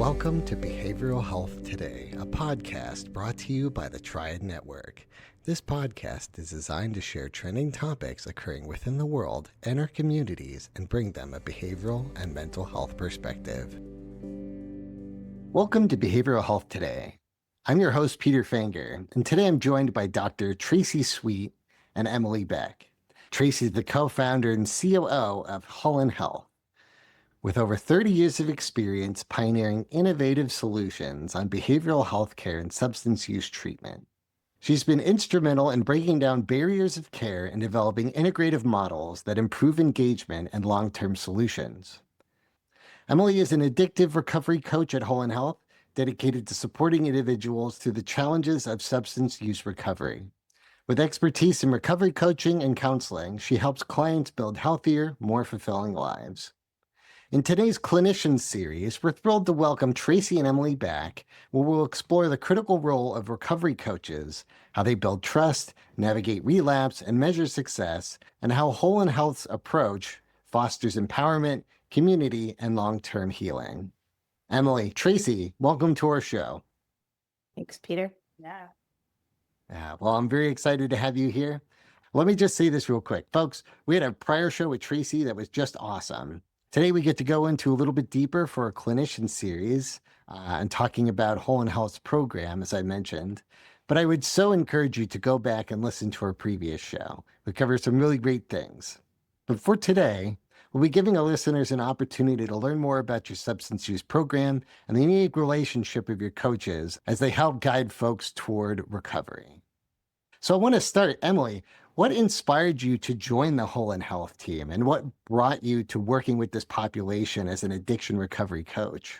Welcome to Behavioral Health Today, a podcast brought to you by the Triad Network. This podcast is designed to share trending topics occurring within the world and our communities and bring them a behavioral and mental health perspective. Welcome to Behavioral Health Today. I'm your host, Peter Fenger, and today I'm joined by Dr. Traci Sweet and Emilee Beck. Traci is the co-founder and COO of Holon Health. With over 30 years of experience pioneering innovative solutions on behavioral health care and substance use treatment. She's been instrumental in breaking down barriers of care and developing integrative models that improve engagement and long-term solutions. Emilee is an addictive recovery coach at Holon Health, dedicated to supporting individuals through the challenges of substance use recovery. With expertise in recovery coaching and counseling, she helps clients build healthier, more fulfilling lives. In today's Clinicians Series, we're thrilled to welcome Traci and Emilee back, where we'll explore the critical role of recovery coaches, how they build trust, navigate relapse, and measure success, and how Holon Health's approach fosters empowerment, community, and long-term healing. Emilee, Traci, welcome to our show. Thanks, Peter. Well, I'm very excited to have you here. Let me just say this real quick. Folks, we had a prior show with Traci that was just awesome. Today, we get to go into a little bit deeper for our Clinicians Series and talking about Holon Health's program, as I mentioned. But I would so encourage you to go back and listen to our previous show. We cover some really great things. But for today, we'll be giving our listeners an opportunity to learn more about your substance use program and the unique relationship of your coaches as they help guide folks toward recovery. So I want to start, Emilee. What inspired you to join the Holon Health team, and what brought you to working with this population as an addiction recovery coach?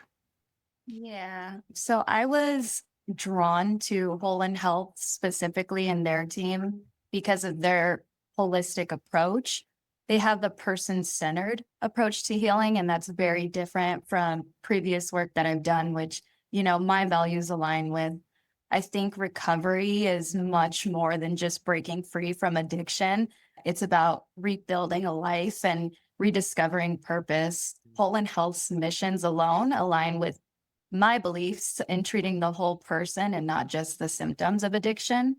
So I was drawn to Holon Health specifically and their team because of their holistic approach. They have the person-centered approach to healing, and that's very different from previous work that I've done, which, my values align with. I think recovery is much more than just breaking free from addiction. It's about rebuilding a life and rediscovering purpose. Holon Health's missions alone align with my beliefs in treating the whole person and not just the symptoms of addiction.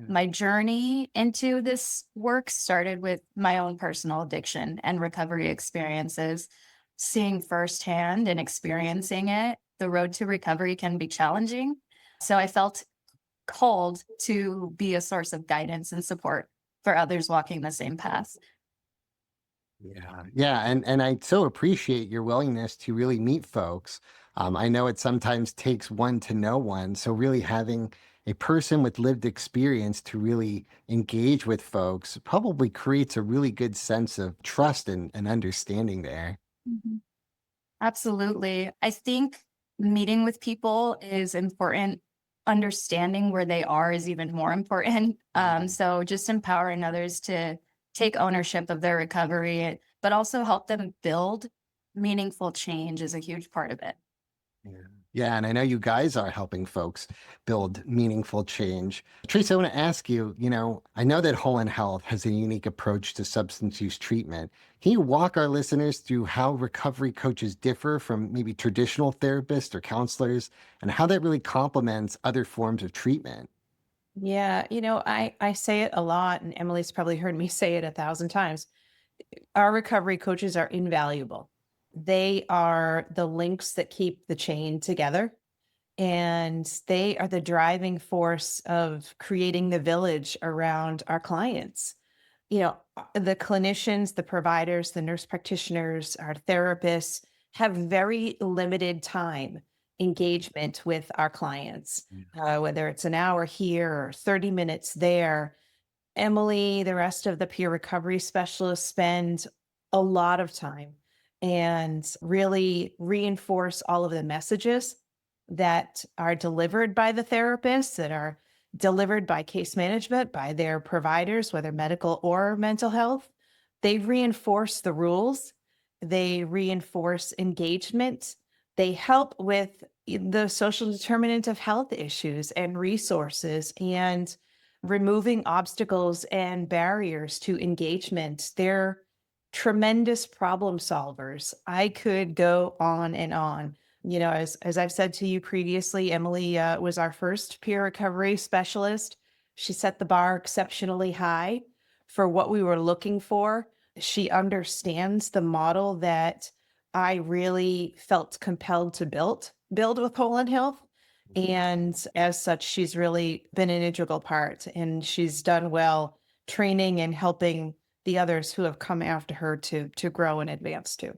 My journey into this work started with my own personal addiction and recovery experiences. Seeing firsthand and experiencing it, the road to recovery can be challenging. So I felt called to be a source of guidance and support for others walking the same path. Yeah, and I so appreciate your willingness to really meet folks. I know it sometimes takes one to know one, so really having a person with lived experience to really engage with folks probably creates a really good sense of trust and understanding there. Mm-hmm. Absolutely. I think meeting with people is important. Understanding where they are is even more important. So just empowering others to take ownership of their recovery, but also help them build meaningful change is a huge part of it. Yeah, and I know you guys are helping folks build meaningful change. Traci, I want to ask you, I know that Holon Health has a unique approach to substance use treatment. Can you walk our listeners through how recovery coaches differ from maybe traditional therapists or counselors and how that really complements other forms of treatment? Yeah, I say it a lot, and Emilee's probably heard me say it 1,000 times. Our recovery coaches are invaluable. They are the links that keep the chain together, and they are the driving force of creating the village around our clients. The clinicians, the providers, the nurse practitioners, our therapists have very limited time engagement with our clients, whether it's an hour here or 30 minutes there. Emilee, the rest of the peer recovery specialists spend a lot of time and really reinforce all of the messages that are delivered by the therapists, that are delivered by case management, by their providers, whether medical or mental health. They reinforce the rules. They reinforce engagement. They help with the social determinant of health issues and resources and removing obstacles and barriers to engagement. They're tremendous problem solvers. I could go on and on. As I've said to you previously, Emilee was our first peer recovery specialist. She set the bar exceptionally high for what we were looking for. She understands the model that I really felt compelled to build with Holon Health. And as such, she's really been an integral part, and she's done well training and helping the others who have come after her to grow and advance too.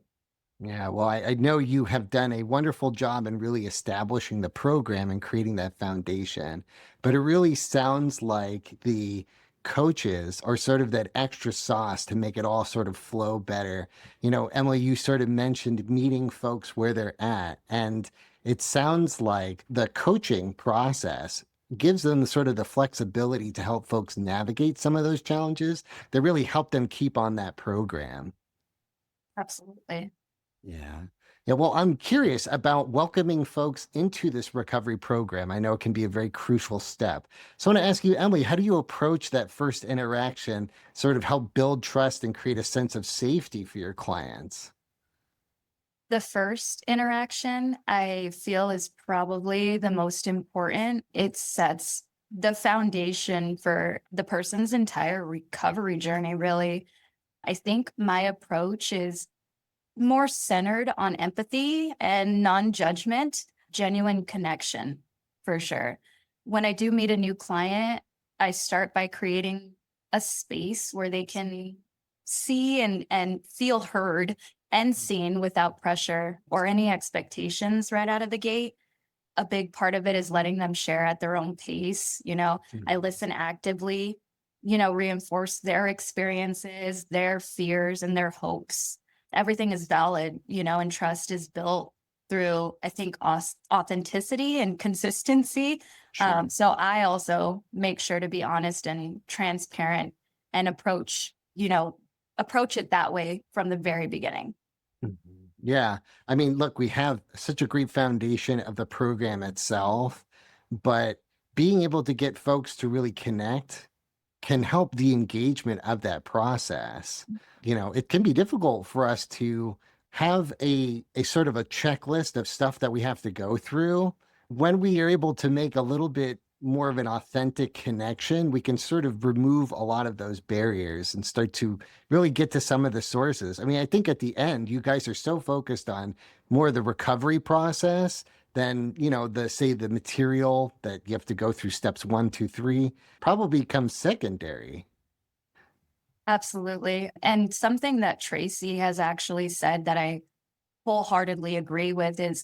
Yeah, well, I know you have done a wonderful job in really establishing the program and creating that foundation, but it really sounds like the coaches are sort of that extra sauce to make it all sort of flow better. Emilee, you sort of mentioned meeting folks where they're at, and it sounds like the coaching process gives them the sort of the flexibility to help folks navigate some of those challenges that really help them keep on that program. Absolutely. Yeah. Yeah. Well, I'm curious about welcoming folks into this recovery program. I know it can be a very crucial step. So I want to ask you, Emilee, how do you approach that first interaction, sort of help build trust and create a sense of safety for your clients? The first interaction I feel is probably the most important. It sets the foundation for the person's entire recovery journey, really. I think my approach is more centered on empathy and non-judgment, genuine connection, for sure. When I do meet a new client, I start by creating a space where they can see and feel heard and seen without pressure or any expectations right out of the gate. A big part of it is letting them share at their own pace. I listen actively, reinforce their experiences, their fears, and their hopes. Everything is valid, and trust is built through, I think, authenticity and consistency. Sure. So I also make sure to be honest and transparent and approach it that way from the very beginning. Mhm. Yeah. I mean, look, we have such a great foundation of the program itself, but being able to get folks to really connect can help the engagement of that process. It can be difficult for us to have a sort of a checklist of stuff that we have to go through. When we are able to make a little bit more of an authentic connection, we can sort of remove a lot of those barriers and start to really get to some of the sources. I mean, I think at the end, you guys are so focused on more of the recovery process than, the material that you have to go through steps 1, 2, 3 probably comes secondary. Absolutely. And something that Traci has actually said that I wholeheartedly agree with is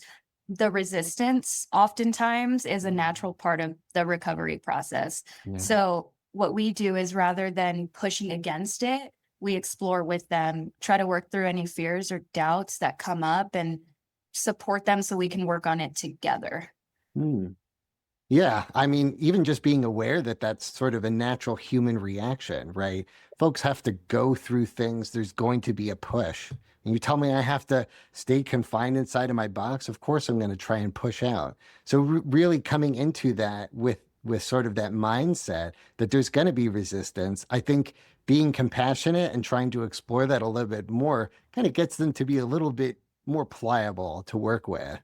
the resistance oftentimes is a natural part of the recovery process. Yeah. So what we do is rather than pushing against it, we explore with them, try to work through any fears or doubts that come up and support them so we can work on it together. Hmm. Yeah, I mean, even just being aware that that's sort of a natural human reaction, right? Folks have to go through things. There's going to be a push. And you tell me I have to stay confined inside of my box. Of course, I'm going to try and push out. So really coming into that with sort of that mindset that there's going to be resistance, I think being compassionate and trying to explore that a little bit more kind of gets them to be a little bit more pliable to work with.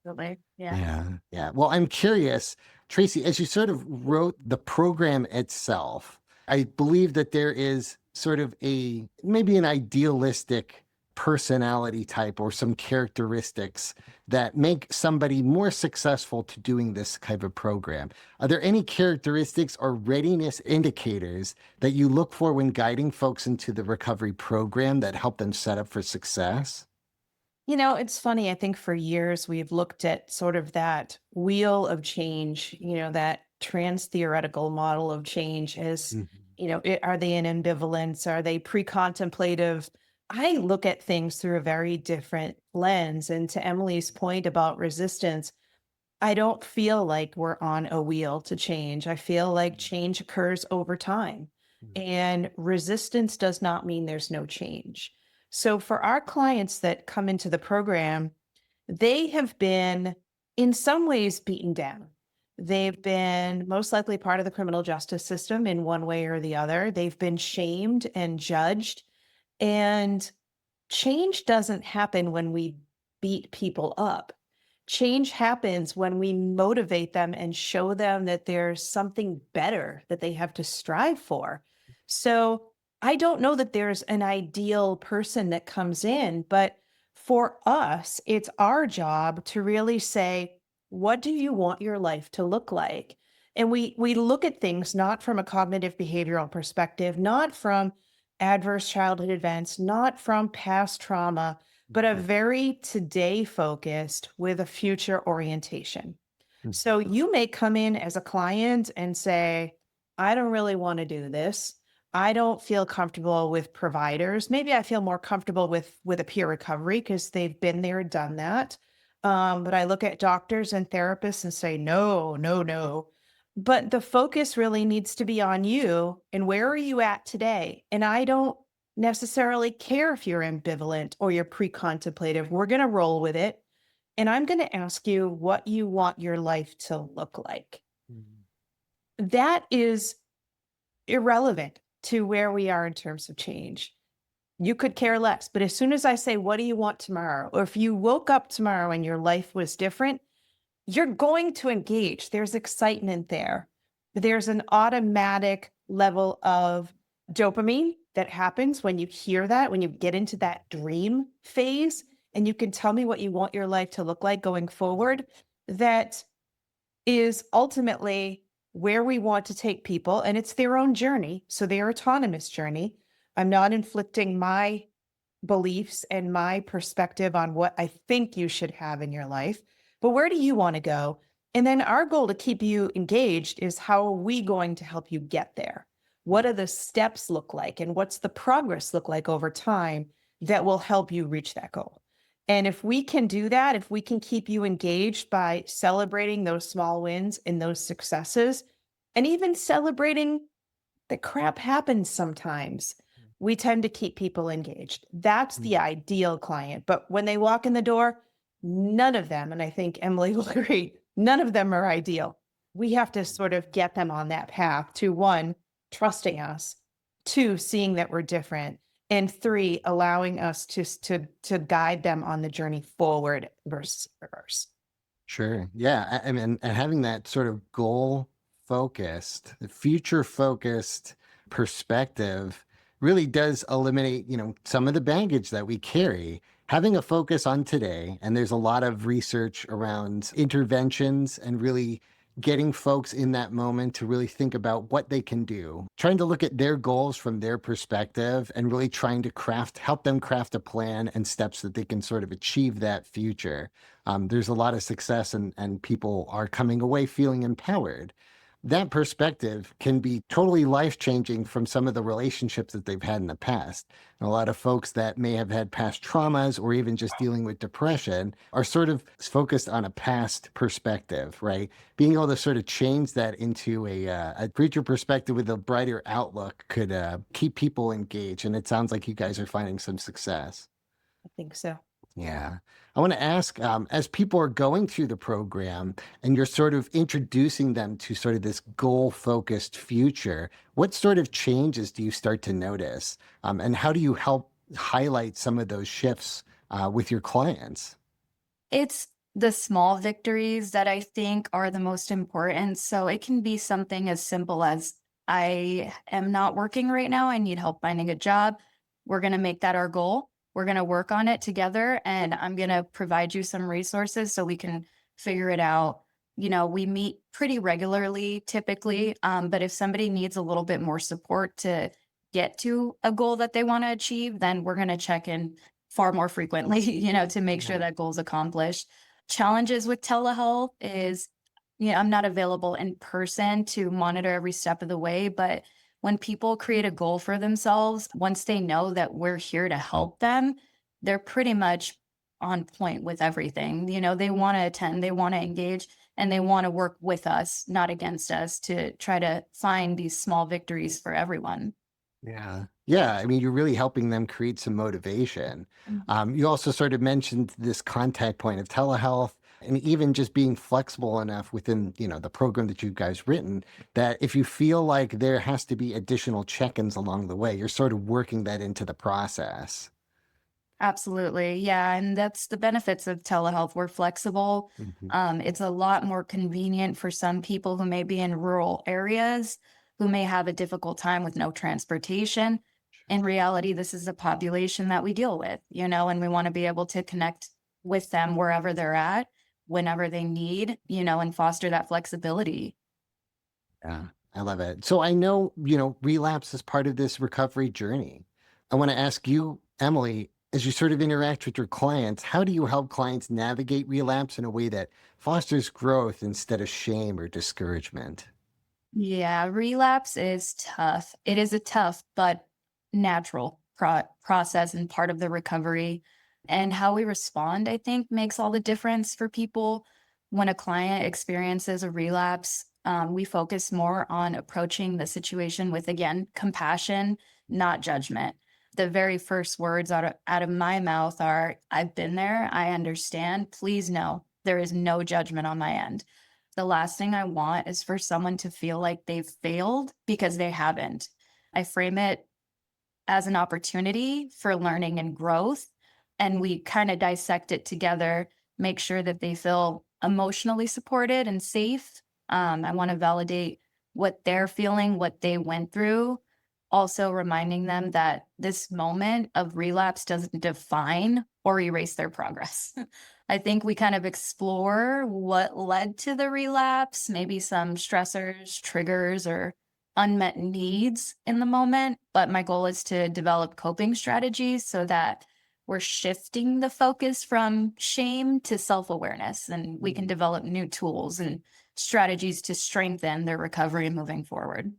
Absolutely. Yeah. Yeah. Yeah. Well, I'm curious, Traci, as you sort of wrote the program itself, I believe that there is sort of maybe an idealistic personality type or some characteristics that make somebody more successful to doing this type of program. Are there any characteristics or readiness indicators that you look for when guiding folks into the recovery program that help them set up for success? It's funny. I think for years we've looked at sort of that wheel of change, that trans theoretical model of change as, Mhm. are they in ambivalence? Are they pre-contemplative? I look at things through a very different lens. And to Emilee's point about resistance, I don't feel like we're on a wheel to change. I feel like change occurs over time, Mhm. and resistance does not mean there's no change. So for our clients that come into the program, they have been in some ways beaten down. They've been most likely part of the criminal justice system in one way or the other. They've been shamed and judged. And change doesn't happen when we beat people up. change happens when we motivate them and show them that there's something better that they have to strive for. So I don't know that there's an ideal person that comes in, but for us, it's our job to really say, what do you want your life to look like? And we look at things not from a cognitive behavioral perspective, not from adverse childhood events, not from past trauma, but a very today focused with a future orientation. So you may come in as a client and say, I don't really want to do this. I don't feel comfortable with providers. Maybe I feel more comfortable with a peer recovery because they've been there, done that. But I look at doctors and therapists and say, no, no, no. But the focus really needs to be on you and where are you at today? And I don't necessarily care if you're ambivalent or you're pre-contemplative. We're going to roll with it. And I'm going to ask you what you want your life to look like. That is irrelevant to where we are in terms of change. You could care less. But as soon as I say, what do you want tomorrow? Or if you woke up tomorrow and your life was different, you're going to engage. There's excitement there. There's an automatic level of dopamine that happens when you hear that, when you get into that dream phase, and you can tell me what you want your life to look like going forward. That is ultimately where we want to take people, and it's their own journey. So their autonomous journey. I'm not inflicting my beliefs and my perspective on what I think you should have in your life. But where do you want to go? And then our goal to keep you engaged is how are we going to help you get there? What do the steps look like? And what's the progress look like over time that will help you reach that goal? And if we can do that, if we can keep you engaged by celebrating those small wins and those successes, and even celebrating that crap happens sometimes, we tend to keep people engaged. That's the ideal client. But when they walk in the door, none of them, and I think Emilee will agree, none of them are ideal. We have to sort of get them on that path to one, trusting us, two, seeing that we're different, and three, allowing us to guide them on the journey forward versus reverse. Sure. Yeah. I mean, and having that sort of goal focused, future focused perspective really does eliminate, some of the baggage that we carry. Having a focus on today, and there's a lot of research around interventions and really getting folks in that moment to really think about what they can do, trying to look at their goals from their perspective and really trying to help them craft a plan and steps that they can sort of achieve that future. There's a lot of success and people are coming away feeling empowered. That perspective can be totally life-changing from some of the relationships that they've had in the past. And a lot of folks that may have had past traumas or even just dealing with depression are sort of focused on a past perspective, right? Being able to sort of change that into a future perspective with a brighter outlook could keep people engaged. And it sounds like you guys are finding some success. I think so. Yeah. I want to ask, as people are going through the program and you're sort of introducing them to sort of this goal-focused future, what sort of changes do you start to notice? And how do you help highlight some of those shifts with your clients? It's the small victories that I think are the most important. So it can be something as simple as I am not working right now. I need help finding a job. We're going to make that our goal. We're going to work on it together, and I'm going to provide you some resources so we can figure it out. We meet pretty regularly typically, but if somebody needs a little bit more support to get to a goal that they want to achieve, then we're going to check in far more frequently, to make sure that goal's accomplished. Challenges with telehealth is, I'm not available in person to monitor every step of the way, but when people create a goal for themselves, once they know that we're here to help them, they're pretty much on point with everything. They want to attend, they want to engage, and they want to work with us, not against us, to try to find these small victories for everyone. Yeah. Yeah. I mean, you're really helping them create some motivation. You also sort of mentioned this contact point of telehealth and even just being flexible enough within, the program that you guys written that if you feel like there has to be additional check-ins along the way, you're sort of working that into the process. Absolutely. Yeah. And that's the benefits of telehealth. We're flexible. Mhm. It's a lot more convenient for some people who may be in rural areas who may have a difficult time with no transportation. In reality, this is a population that we deal with, and we want to be able to connect with them wherever they're at, whenever they need, and foster that flexibility. Yeah, I love it. So I know, relapse is part of this recovery journey. I want to ask you, Emilee, as you sort of interact with your clients, how do you help clients navigate relapse in a way that fosters growth instead of shame or discouragement? Yeah, relapse is tough. It is a tough but natural process and part of the recovery. And how we respond, I think, makes all the difference for people. When a client experiences a relapse, we focus more on approaching the situation with, again, compassion, not judgment. The very first words out of my mouth are, I've been there. I understand. Please know there is no judgment on my end. The last thing I want is for someone to feel like they've failed because they haven't. I frame it as an opportunity for learning and growth. And we kind of dissect it together, make sure that they feel emotionally supported and safe. I want to validate what they're feeling, what they went through. Also, reminding them that this moment of relapse doesn't define or erase their progress. I think we kind of explore what led to the relapse, maybe some stressors, triggers, or unmet needs in the moment, but my goal is to develop coping strategies so that we're shifting the focus from shame to self-awareness, and we can develop new tools and strategies to strengthen their recovery moving forward.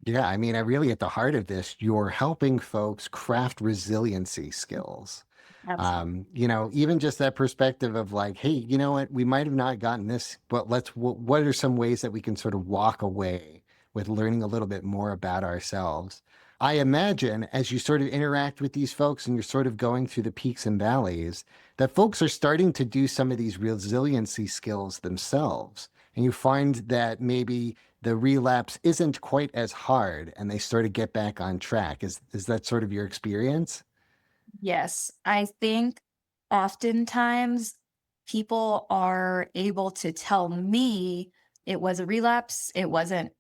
Yeah, I mean, I really at the heart of this, you're helping folks craft resiliency skills. Absolutely. Even just that perspective of like, hey, you know what, we might have not gotten this, but what are some ways that we can sort of walk away with learning a little bit more about ourselves? I imagine as you sort of interact with these folks and you're sort of going through the peaks and valleys, that folks are starting to do some of these resiliency skills themselves. And you find that maybe the relapse isn't quite as hard and they sort of get back on track. Is that sort of your experience? Yes, I think oftentimes people are able to tell me it was a relapse. It wasn't,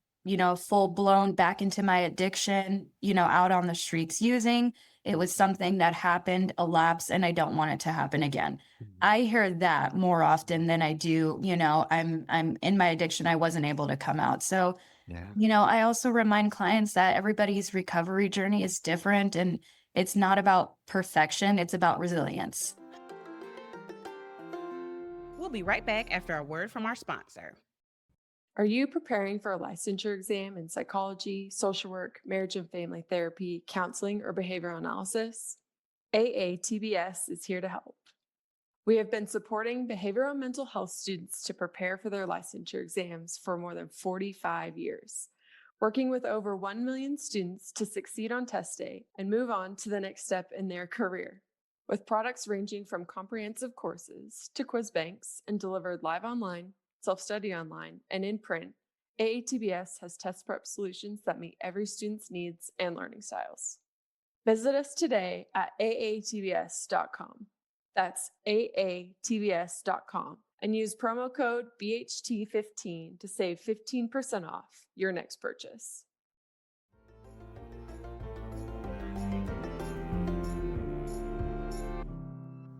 full blown back into my addiction, out on the streets using. It was something that happened, a lapse, and I don't want it to happen again. Mhm. I hear that more often than I do, I'm in my addiction. I wasn't able to come out. So Yeah. I also remind clients that everybody's recovery journey is different and it's not about perfection, it's about resilience. We'll be right back after a word from our sponsor. Are you preparing for a licensure exam in psychology, social work, marriage and family therapy, counseling, or behavioral analysis? AATBS is here to help. We have been supporting behavioral and mental health students to prepare for their licensure exams for more than 45 years, working with over 1 million students to succeed on test day and move on to the next step in their career. With products ranging from comprehensive courses to quiz banks and delivered live online, self-study online, and in print, AATBS has test prep solutions that meet every student's needs and learning styles. Visit us today at aatbs.com. That's aatbs.com and use promo code BHT15 to save 15% off your next purchase.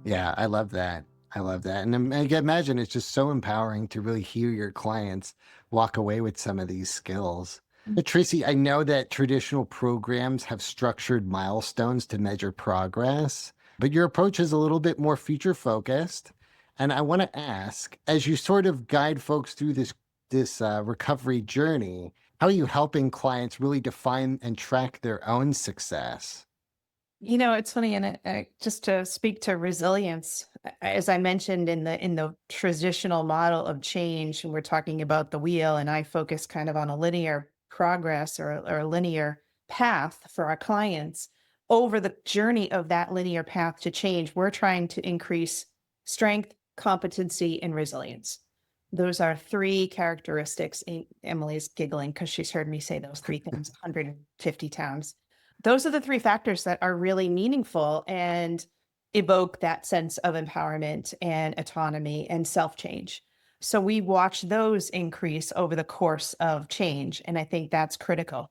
Yeah, I love that. I love that. And I can imagine it's just so empowering to really hear your clients walk away with some of these skills. But Traci, I know that traditional programs have structured milestones to measure progress, but your approach is a little bit more future focused. And I want to ask, as you sort of guide folks through this recovery journey, how are you helping clients really define and track their own success? It's funny, and just to speak to resilience, as I mentioned in the traditional model of change, and we're talking about the wheel, and I focus kind of on a linear progress or a linear path for our clients. Over the journey of that linear path to change, we're trying to increase strength, competency, and resilience. Those are three characteristics. Emily's giggling because she's heard me say those three things 150 times. Those are the three factors that are really meaningful. And evoke that sense of empowerment and autonomy and self-change. So we watch those increase over the course of change. And I think that's critical.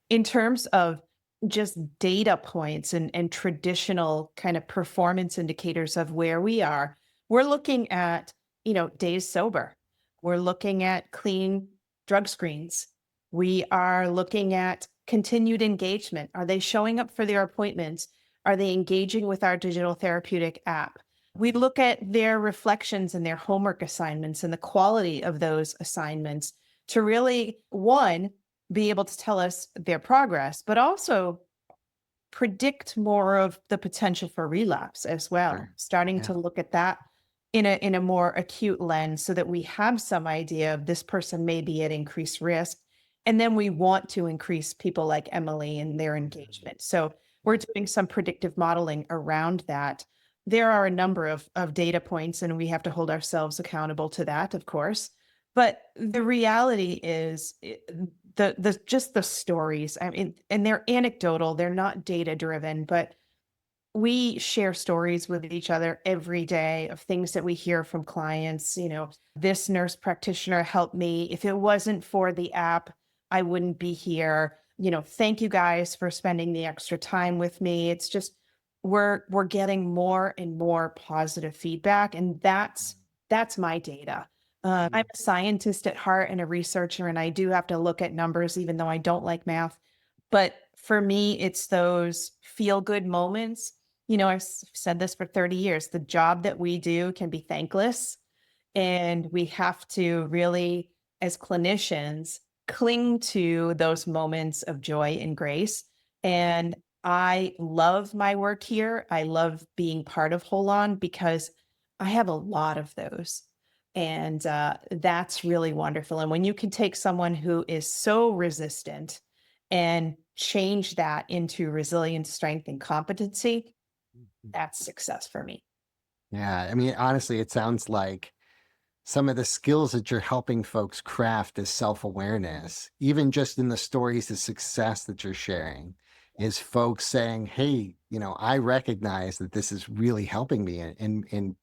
In terms of just data points and traditional kind of performance indicators of where we are, we're looking at, days sober. We're looking at clean drug screens. We are looking at continued engagement. Are they showing up for their appointments? Are they engaging with our digital therapeutic app? We look at their reflections and their homework assignments and the quality of those assignments to really, one, be able to tell us their progress, but also predict more of the potential for relapse as well. Sure. Starting Yeah. to look at that in a more acute lens so that we have some idea of this person may be at increased risk. And then we want to increase people like Emilee and their engagement. So we're doing some predictive modeling around that. There are a number of data points, and we have to hold ourselves accountable to that, of course. But the reality is the just the stories. I mean, and they're anecdotal, they're not data driven, but we share stories with each other every day of things that we hear from clients. This nurse practitioner helped me. If it wasn't for the app, I wouldn't be here. Thank you guys for spending the extra time with me. It's just we're getting more and more positive feedback, and that's my data. I'm a scientist at heart and a researcher, and I do have to look at numbers, even though I don't like math. But for me, it's those feel good moments. I've said this for 30 years. The job that we do can be thankless, and we have to really, as clinicians, cling to those moments of joy and grace. And I love my work here. I love being part of Holon because I have a lot of those. And that's really wonderful. And when you can take someone who is so resistant and change that into resilience, strength, and competency, that's success for me. Yeah. I mean, honestly, it sounds like some of the skills that you're helping folks craft is self-awareness, even just in the stories of success that you're sharing, is folks saying, hey, I recognize that this is really helping me in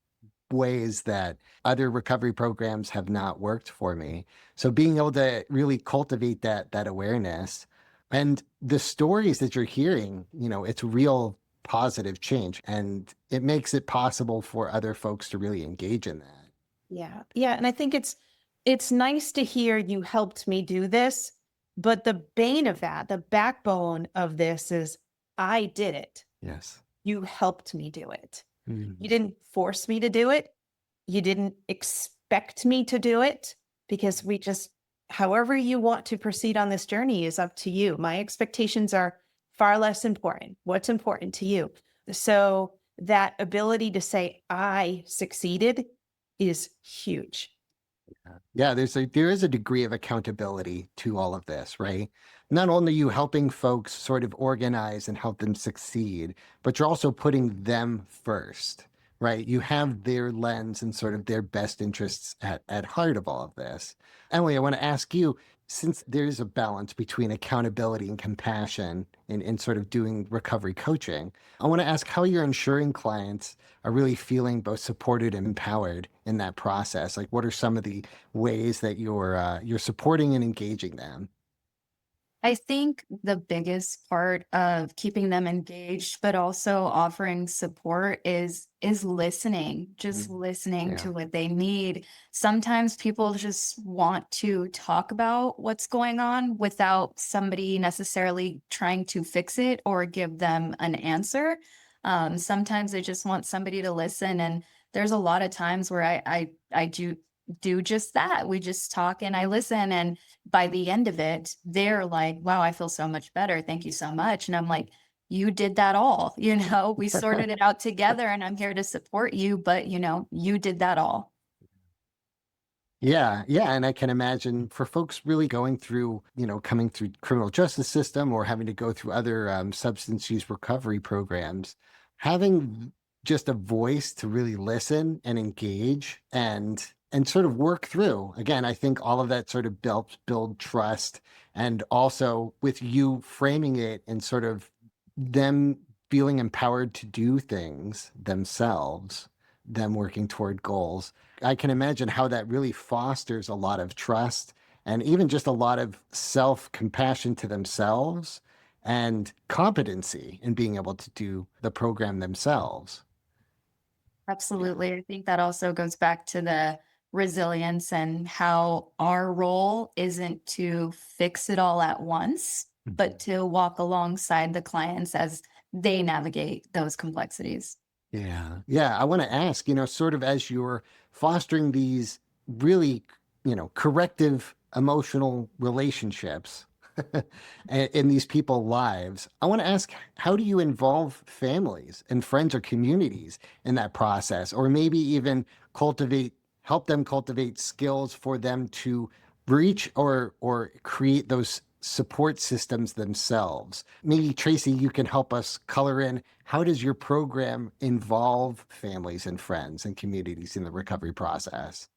ways that other recovery programs have not worked for me. So being able to really cultivate that awareness and the stories that you're hearing, it's real positive change, and it makes it possible for other folks to really engage in that. Yeah. Yeah. And I think it's nice to hear you helped me do this, but the bane of that, the backbone of this is I did it. Yes. You helped me do it. Mhm. You didn't force me to do it. You didn't expect me to do it, because however you want to proceed on this journey is up to you. My expectations are far less important. What's important to you? So that ability to say, I succeeded is huge. Yeah, there is a degree of accountability to all of this, right? Not only are you helping folks sort of organize and help them succeed, but you're also putting them first, right? You have their lens and sort of their best interests at heart of all of this. Emilee, I want to ask you, since there's a balance between accountability and compassion in sort of doing recovery coaching, I want to ask how you're ensuring clients are really feeling both supported and empowered in that process. Like, what are some of the ways that you're supporting and engaging them? I think the biggest part of keeping them engaged, but also offering support is listening, just listening Yeah. to what they need. Sometimes people just want to talk about what's going on without somebody necessarily trying to fix it or give them an answer. Sometimes they just want somebody to listen, and there's a lot of times where I do just that. We just talk and I listen, and by the end of it, they're like, wow, I feel so much better. Thank you so much. And I'm like, you did that all, we sorted it out together, and I'm here to support you, but you did that all. Yeah, yeah, and I can imagine for folks really going through, coming through criminal justice system or having to go through other substance use recovery programs, having just a voice to really listen and engage and sort of work through. Again, I think all of that sort of build trust, and also with you framing it and sort of them feeling empowered to do things themselves, them working toward goals. I can imagine how that really fosters a lot of trust and even just a lot of self-compassion to themselves and competency in being able to do the program themselves. Absolutely. I think that also goes back to the resilience and how our role isn't to fix it all at once, but to walk alongside the clients as they navigate those complexities. Yeah. Yeah. I want to ask, sort of as you're fostering these really, corrective emotional relationships in these people's lives, I want to ask, how do you involve families and friends or communities in that process? Or maybe even help them cultivate skills for them to reach or create those support systems themselves. Maybe Traci, you can help us color in, how does your program involve families and friends and communities in the recovery process?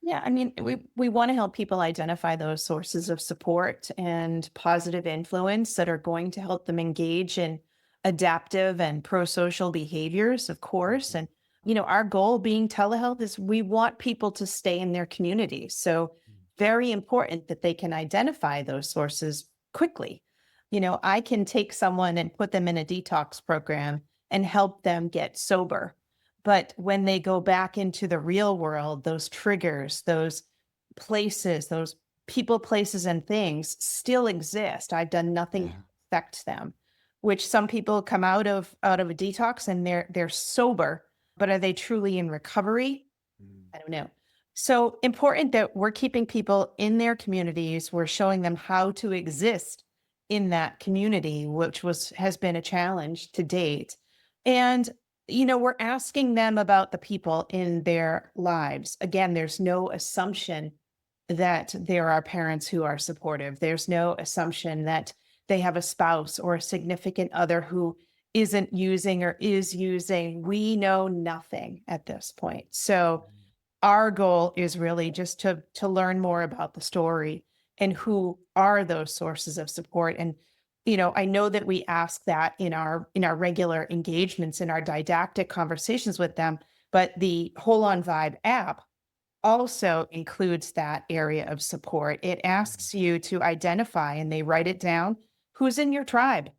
Yeah, I mean, we want to help people identify those sources of support and positive influence that are going to help them engage in adaptive and pro-social behaviors, of course. And, our goal being telehealth is we want people to stay in their communities. So very important that they can identify those sources quickly. I can take someone and put them in a detox program and help them get sober. But when they go back into the real world, those triggers, those places, those people, places, and things still exist. I've done nothing to Yeah. affect them, which some people come out of a detox and they're sober, but are they truly in recovery? I don't know. So important that we're keeping people in their communities. We're showing them how to exist in that community, which has been a challenge to date. And, we're asking them about the people in their lives. Again, there's no assumption that there are parents who are supportive. There's no assumption that they have a spouse or a significant other who isn't using or is using. We know nothing at this point. So our goal is really just to learn more about the story and who are those sources of support. And I know that we ask that in our regular engagements, in our didactic conversations with them, but the Holon Vibe app also includes that area of support. It asks you to identify, and they write it down, who's in your tribe,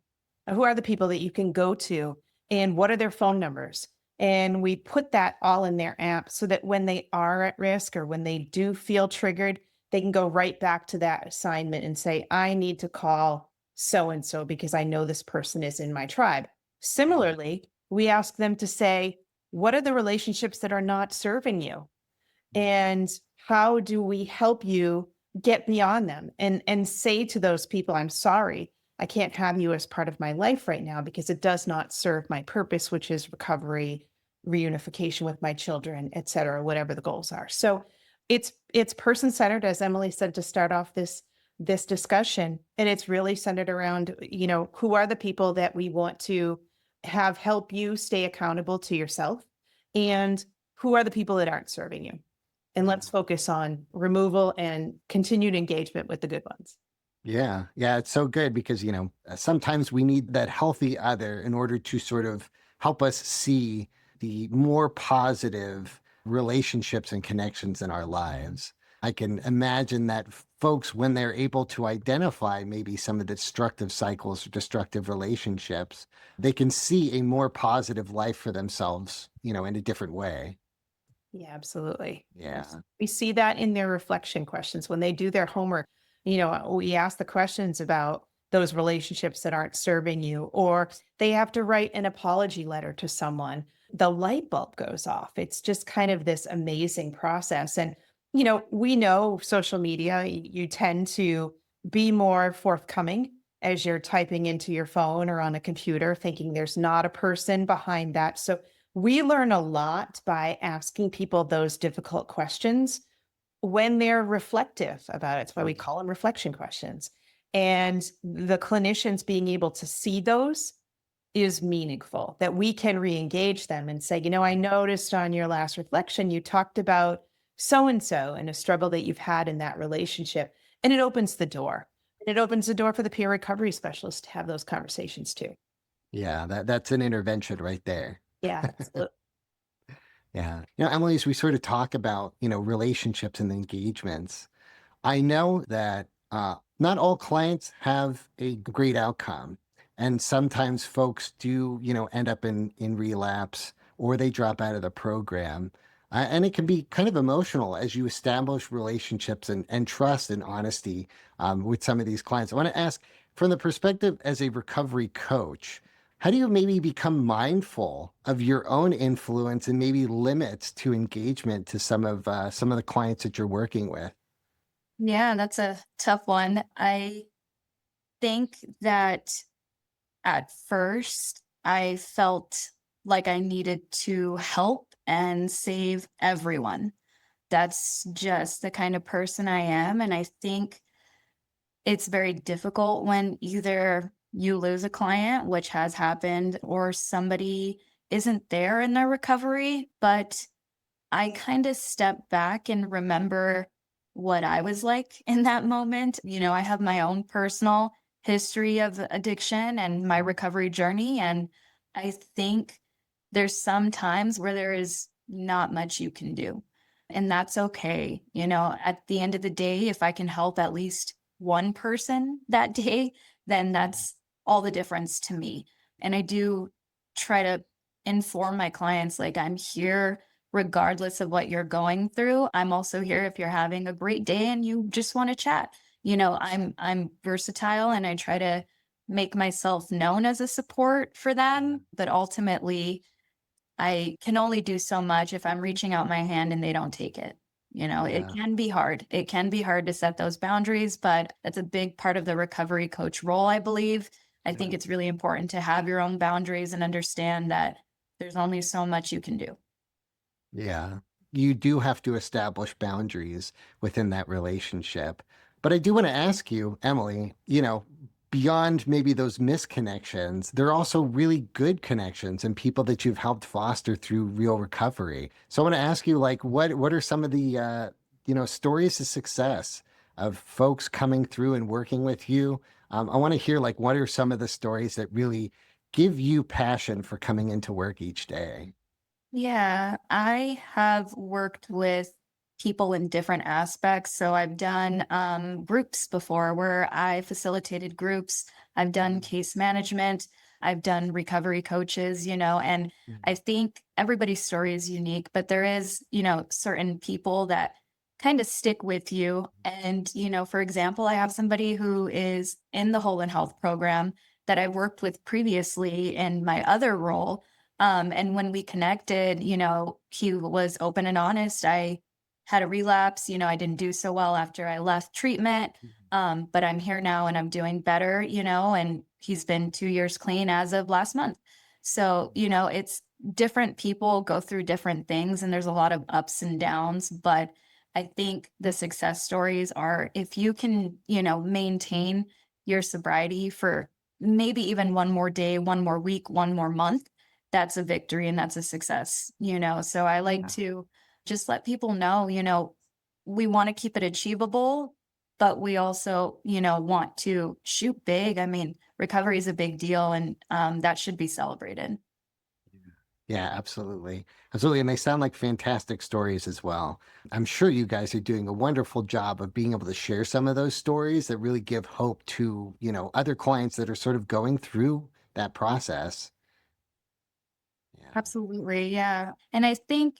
who are the people that you can go to, and what are their phone numbers. And we put that all in their app so that when they are at risk or when they do feel triggered, they can go right back to that assignment and say, I need to call so and so because I know this person is in my tribe. Similarly, we ask them to say, what are the relationships that are not serving you? And how do we help you get beyond them and say to those people, I'm sorry, I can't have you as part of my life right now because it does not serve my purpose, which is recovery, reunification with my children, et cetera, whatever the goals are. So it's person-centered, as Emilee said, to start off this discussion. And it's really centered around, who are the people that we want to have help you stay accountable to yourself, and who are the people that aren't serving you. And let's focus on removal and continued engagement with the good ones. Yeah. Yeah. It's so good because, sometimes we need that healthy other in order to sort of help us see the more positive relationships and connections in our lives. I can imagine that folks, when they're able to identify maybe some of the destructive cycles or destructive relationships, they can see a more positive life for themselves, in a different way. Yeah, absolutely. Yeah. We see that in their reflection questions when they do their homework. We ask the questions about those relationships that aren't serving you, or they have to write an apology letter to someone. The light bulb goes off. It's just kind of this amazing process. And, we know social media, you tend to be more forthcoming as you're typing into your phone or on a computer, thinking there's not a person behind that. So we learn a lot by asking people those difficult questions when they're reflective about it. It's why we call them reflection questions. And the clinicians being able to see those is meaningful, that we can re-engage them and say, I noticed on your last reflection, you talked about so-and-so and a struggle that you've had in that relationship. And it opens the door. And it opens the door for the peer recovery specialist to have those conversations too. Yeah, that's an intervention right there. Yeah, absolutely. Yeah. Emily, as we sort of talk about, relationships and engagements, I know that not all clients have a great outcome. And sometimes folks do, end up in relapse or they drop out of the program. And it can be kind of emotional as you establish relationships and trust and honesty with some of these clients. I want to ask, from the perspective as a recovery coach, how do you maybe become mindful of your own influence and maybe limits to engagement to some of the clients that you're working with? Yeah, that's a tough one. I think that at first I felt like I needed to help and save everyone. That's just the kind of person I am. And I think it's very difficult when either you lose a client, which has happened, or somebody isn't there in their recovery. But I kind of step back and remember what I was like in that moment. I have my own personal history of addiction and my recovery journey. And I think there's some times where there is not much you can do. And that's okay. At the end of the day, if I can help at least one person that day, then that's all the difference to me. And I do try to inform my clients like, I'm here regardless of what you're going through. I'm also here if you're having a great day and you just want to chat. I'm versatile and I try to make myself known as a support for them, but ultimately I can only do so much if I'm reaching out my hand and they don't take it. It Yeah. can be hard. It can be hard to set those boundaries, but that's a big part of the recovery coach role, I believe. I think it's really important to have your own boundaries and understand that there's only so much you can do. Yeah. You do have to establish boundaries within that relationship. But I do want to ask you, Emilee, beyond maybe those misconnections, there are also really good connections and people that you've helped foster through real recovery. So I want to ask you, like, what are some of the stories of success of folks coming through and working with you? I want to hear like what are some of the stories that really give you passion for coming into work each day? Yeah, I have worked with people in different aspects. So I've done groups before where I facilitated groups. I've done case management. I've done recovery coaches, and I think everybody's story is unique, but there is, certain people that kind of stick with you. And, for example, I have somebody who is in the Holon Health program that I worked with previously in my other role, and when we connected, he was open and honest. I had a relapse. I didn't do so well after I left treatment. But I'm here now and I'm doing better, and he's been 2 years clean as of last month. So, it's different people go through different things and there's a lot of ups and downs. But I think the success stories are if you can, maintain your sobriety for maybe even one more day, one more week, one more month, that's a victory and that's a success, So I like to just let people know, we want to keep it achievable, but we also, want to shoot big. I mean, recovery is a big deal and that should be celebrated. Yeah, absolutely. Absolutely. And they sound like fantastic stories as well. I'm sure you guys are doing a wonderful job of being able to share some of those stories that really give hope to, other clients that are sort of going through that process. Yeah. Absolutely. Yeah. And I think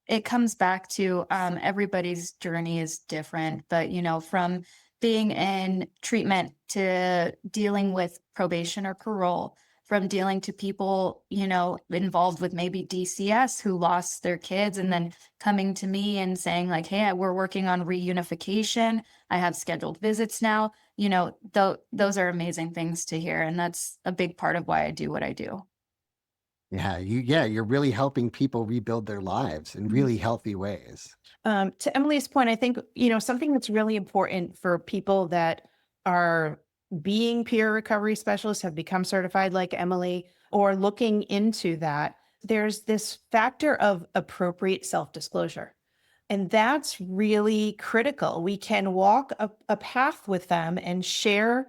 it comes back to everybody's journey is different, but from being in treatment to dealing with probation or parole, from dealing to people, involved with maybe DCS who lost their kids and then coming to me and saying like, hey, we're working on reunification. I have scheduled visits now. Those are amazing things to hear. And that's a big part of why I do what I do. You're really helping people rebuild their lives in really healthy ways. To Emily's point, I think, something that's really important for people that are being peer recovery specialists, have become certified like Emilee, or looking into that, there's this factor of appropriate self-disclosure. And that's really critical. We can walk a path with them and share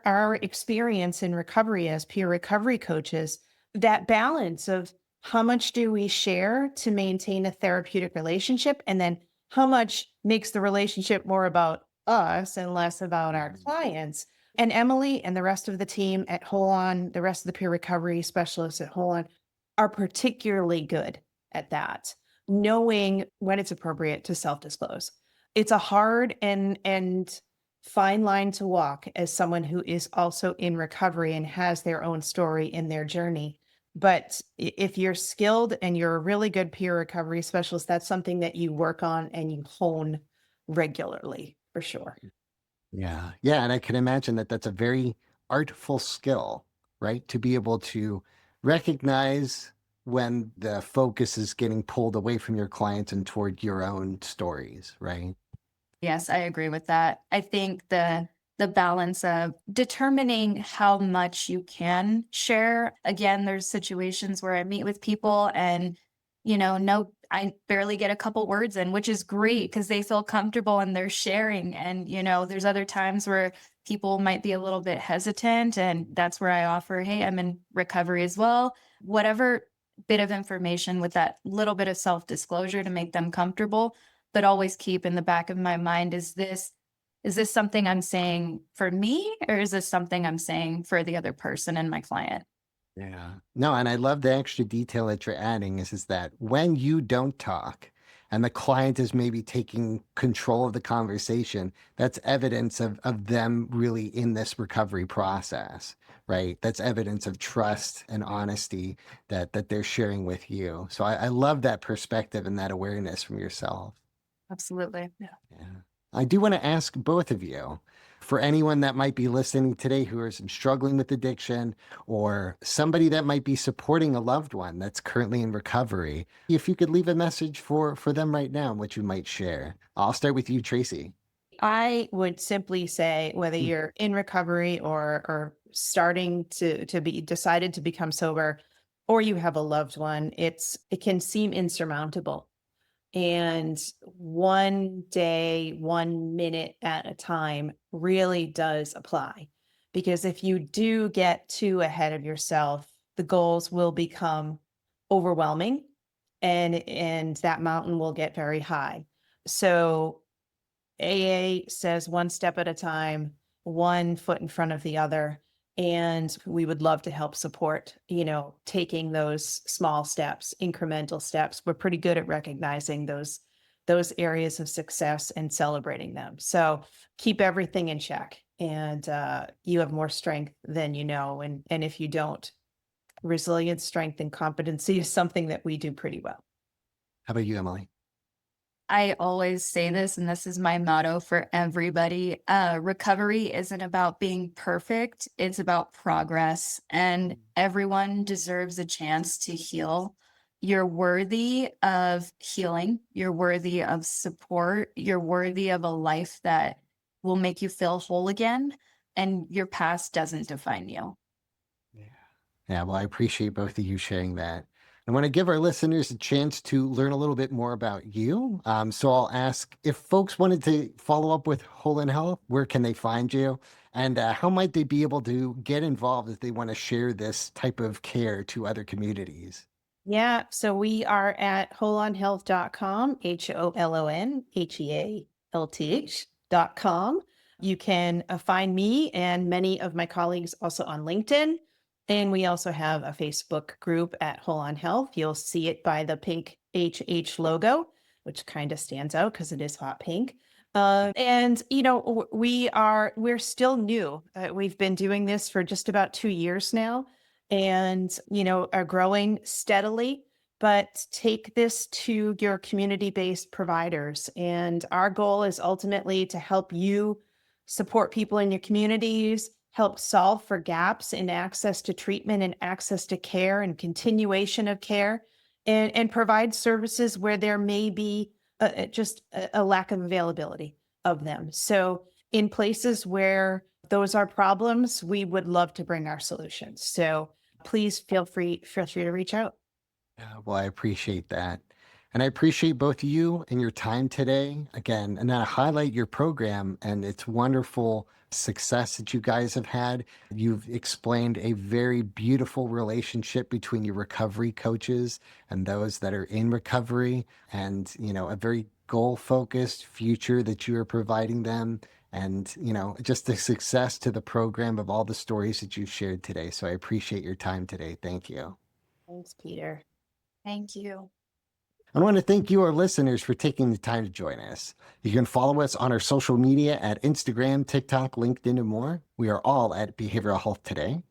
our experience in recovery as peer recovery coaches, that balance of how much do we share to maintain a therapeutic relationship, and then how much makes the relationship more about us and less about our clients. And Emilee and the rest of the team at Holon, the rest of the peer recovery specialists at Holon, are particularly good at that, knowing when it's appropriate to self-disclose. It's a hard and fine line to walk as someone who is also in recovery and has their own story in their journey. But if you're skilled and you're a really good peer recovery specialist, that's something that you work on and you hone regularly, for sure. Yeah. Yeah. And I can imagine that that's a very artful skill, right? To be able to recognize when the focus is getting pulled away from your clients and toward your own stories, right? Yes, I agree with that. I think the balance of determining how much you can share. Again, there's situations where I meet with people and, no, I barely get a couple words in, which is great because they feel comfortable and they're sharing. And, there's other times where people might be a little bit hesitant. And that's where I offer, hey, I'm in recovery as well. Whatever bit of information with that little bit of self-disclosure to make them comfortable, but always keep in the back of my mind, is this something I'm saying for me, or is this something I'm saying for the other person and my client? Yeah. No, and I love the extra detail that you're adding is that when you don't talk and the client is maybe taking control of the conversation, that's evidence of them really in this recovery process, right? That's evidence of trust and honesty that they're sharing with you. So I love that perspective and that awareness from yourself. Absolutely. Yeah. Yeah. I do want to ask both of you, for anyone that might be listening today who is struggling with addiction, or somebody that might be supporting a loved one that's currently in recovery, if you could leave a message for them right now, what you might share. I'll start with you, Traci. I would simply say, whether Mm. you're in recovery or starting to be decided to become sober, or you have a loved one, it can seem insurmountable. And one day, 1 minute at a time really does apply. Because if you do get too ahead of yourself, the goals will become overwhelming, and that mountain will get very high. So AA says one step at a time, one foot in front of the other. And we would love to help support, taking those small steps, incremental steps. We're pretty good at recognizing those areas of success and celebrating them. So keep everything in check, and you have more strength than you know. And if you don't, resilience, strength, and competency is something that we do pretty well. How about you, Emilee? I always say this, and this is my motto for everybody. Recovery isn't about being perfect, it's about progress, and everyone deserves a chance to heal. You're worthy of healing, you're worthy of support, you're worthy of a life that will make you feel whole again, and your past doesn't define you. Yeah. Yeah, well, I appreciate both of you sharing that. I want to give our listeners a chance to learn a little bit more about you. So I'll ask, if folks wanted to follow up with Holon Health, where can they find you? And how might they be able to get involved if they want to share this type of care to other communities? Yeah, so we are at holonhealth.com, HOLONHEALTH.com. You can find me and many of my colleagues also on LinkedIn. And we also have a Facebook group at Holon Health. You'll see it by the pink HH logo, which kind of stands out because it is hot pink. And we're still new. We've been doing this for just about 2 years now, and are growing steadily. But take this to your community-based providers, and our goal is ultimately to help you support people in your communities, help solve for gaps in access to treatment and access to care and continuation of care, and provide services where there may be just a lack of availability of them. So in places where those are problems, we would love to bring our solutions. So please feel free to reach out. Yeah, well, I appreciate that. And I appreciate both you and your time today. Again, and I highlight your program, and it's wonderful success that you guys have had. You've explained a very beautiful relationship between your recovery coaches and those that are in recovery, and, a very goal-focused future that you are providing them, and, just the success to the program of all the stories that you've shared today. So I appreciate your time today. Thank you. Thanks, Peter. Thank you. I want to thank you, our listeners, for taking the time to join us. You can follow us on our social media at Instagram, TikTok, LinkedIn, and more. We are all at Behavioral Health Today.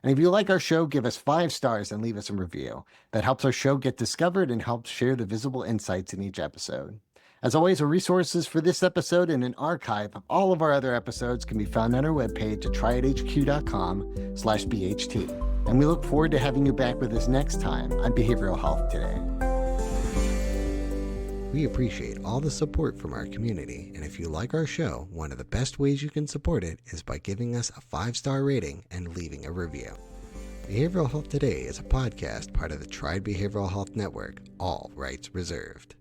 And if you like our show, give us 5 stars and leave us a review. That helps our show get discovered and helps share the visible insights in each episode. As always, our resources for this episode and an archive of all of our other episodes can be found on our webpage at triadhq.com/BHT. And we look forward to having you back with us next time on Behavioral Health Today. We appreciate all the support from our community, and if you like our show, one of the best ways you can support it is by giving us a 5-star rating and leaving a review. Behavioral Health Today is a podcast part of the Triad Behavioral Health Network, all rights reserved.